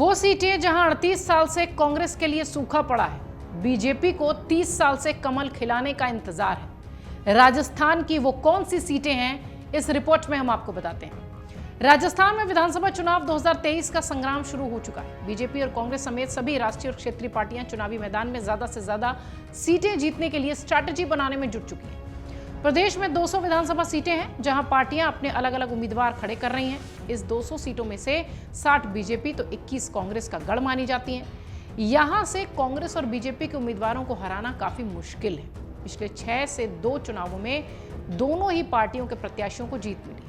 वो सीटें जहां 38 साल से कांग्रेस के लिए सूखा पड़ा है, बीजेपी को 30 साल से कमल खिलाने का इंतजार है। राजस्थान की वो कौन सी सीटें हैं, इस रिपोर्ट में हम आपको बताते हैं। राजस्थान में विधानसभा चुनाव 2023 का संग्राम शुरू हो चुका है। बीजेपी और कांग्रेस समेत सभी राष्ट्रीय और क्षेत्रीय पार्टियां चुनावी मैदान में ज्यादा से ज्यादा सीटें जीतने के लिए स्ट्रैटेजी बनाने में जुट चुकी हैं। प्रदेश में 200 विधानसभा सीटें हैं, जहां पार्टियां अपने अलग अलग उम्मीदवार खड़े कर रही हैं। इस 200 सीटों में से 60 बीजेपी तो 21 कांग्रेस का गढ़ मानी जाती हैं। यहां से कांग्रेस और बीजेपी के उम्मीदवारों को हराना काफी मुश्किल है। पिछले 6 से 2 चुनावों में दोनों ही पार्टियों के प्रत्याशियों को जीत मिली,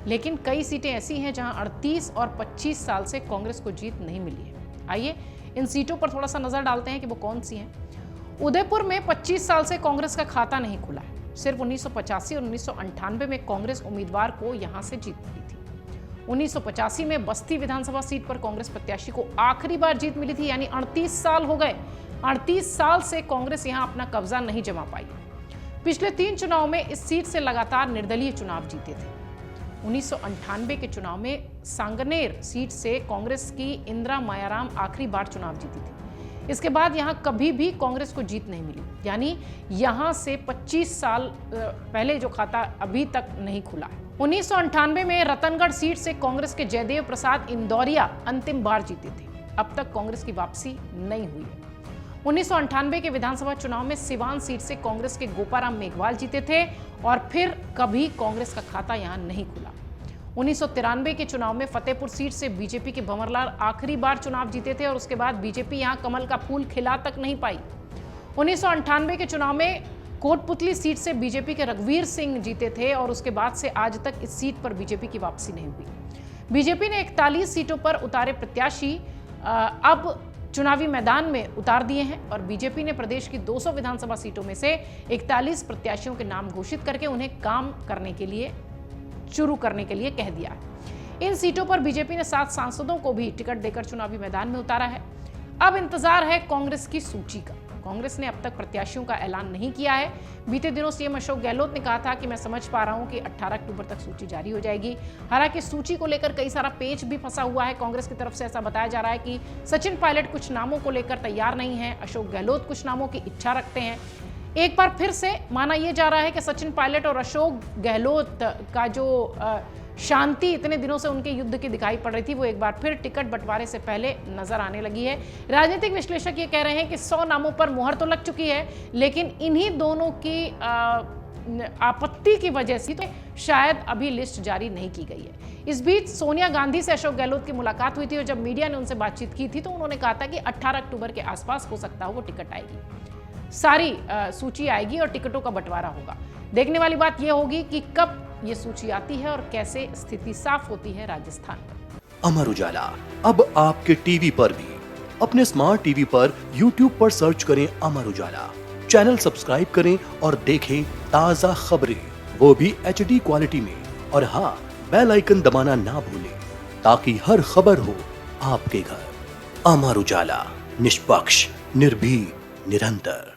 लेकिन कई सीटें ऐसी हैं जहां 38 और 25 साल से कांग्रेस को जीत नहीं मिली है। आइए इन सीटों पर थोड़ा सा नजर डालते हैं कि वो कौन सी हैं। उदयपुर में 25 साल से कांग्रेस का खाता नहीं खुला है। सिर्फ 1985 और 1998 में कांग्रेस उम्मीदवार को यहां से जीत मिली थी। 1985 में बस्ती विधानसभा सीट पर कांग्रेस प्रत्याशी को आखिरी बार जीत मिली थी, यानी 38 साल हो गए। 38 साल से कांग्रेस यहां अपना कब्जा नहीं जमा पाई। पिछले 3 चुनाव में इस सीट से लगातार निर्दलीय चुनाव जीते थे। 1998 के चुनाव में सांगनेर सीट से कांग्रेस की इंदिरा मायाराम आखिरी बार चुनाव जीती थी। इसके बाद यहां कभी भी कांग्रेस को जीत नहीं मिली, यानी यहां से 25 साल पहले जो खाता अभी तक नहीं खुला है। 1998 में रतनगढ़ सीट से कांग्रेस के जयदेव प्रसाद इंदौरिया अंतिम बार जीते थे। अब तक कांग्रेस की वापसी नहीं हुई है। 1998 के विधानसभा चुनाव में सिवान सीट से कांग्रेस के गोपाराम मेघवाल जीते थे और फिर कभी कांग्रेस का खाता यहां नहीं खुला। 1993 के चुनाव में फतेहपुर सीट से बीजेपी के भंवरलाल आखिरी बार चुनाव जीते थे और उसके बाद बीजेपी यहां कमल का फूल खिला तक नहीं पाई। 1998 के चुनाव में कोटपुतली सीट से बीजेपी के रघुवीर सिंह जीते थे और उसके बाद से आज तक इस सीट पर बीजेपी की वापसी नहीं हुई। बीजेपी ने 41 सीटों पर उतारे प्रत्याशी अब चुनावी मैदान में उतार दिए हैं और बीजेपी ने प्रदेश की 200 विधानसभा सीटों में से 41 प्रत्याशियों के नाम घोषित करके उन्हें काम करने के लिए शुरू करने के लिए कह दिया है। इन सीटों पर बीजेपी ने 7 सांसदों को भी टिकट देकर चुनावी मैदान में उतारा है। अब इंतजार है कांग्रेस की सूची का। कांग्रेस ने अब तक प्रत्याशियों का ऐलान नहीं किया है। बीते दिनों सीएम अशोक गहलोत ने कहा था कि मैं समझ पा रहा हूं कि 18 अक्टूबर तक सूची जारी हो जाएगी। हालांकि सूची को लेकर कई सारा पेच भी फंसा हुआ है। कांग्रेस की तरफ से ऐसा बताया जा रहा है कि सचिन पायलट कुछ नामों को लेकर तैयार नहीं है, अशोक गहलोत कुछ नामों की इच्छा रखते हैं। एक बार फिर से माना यह जा रहा है कि सचिन पायलट और अशोक गहलोत का जो शांति इतने दिनों से उनके युद्ध की दिखाई पड़ रही थी, वो एक बार फिर टिकट बंटवारे से पहले नजर आने लगी है। राजनीतिक विश्लेषक ये कह रहे हैं कि 100 नामों पर मुहर तो लग चुकी है, लेकिन इन्हीं दोनों की आपत्ति की वजह से तो शायद अभी लिस्ट जारी नहीं की गई है। इस बीच सोनिया गांधी से अशोक गहलोत की मुलाकात हुई थी और जब मीडिया ने उनसे बातचीत की थी तो उन्होंने कहा था कि 18 अक्टूबर के आसपास हो सकता है वो टिकट आएगी, सारी सूची आएगी और टिकटों का बंटवारा होगा। देखने वाली बात यह होगी कि कब ये सूची आती है और कैसे स्थिति साफ होती है राजस्थान में। अमर उजाला अब आपके टीवी पर भी। अपने स्मार्ट टीवी पर YouTube पर सर्च करें अमर उजाला, चैनल सब्सक्राइब करें और देखें ताजा खबरें, वो भी HD क्वालिटी में। और हाँ, बेल आइकन दबाना ना भूलें ताकि हर खबर हो आपके घर। अमर उजाला, निष्पक्ष, निर्भीक, निरंतर।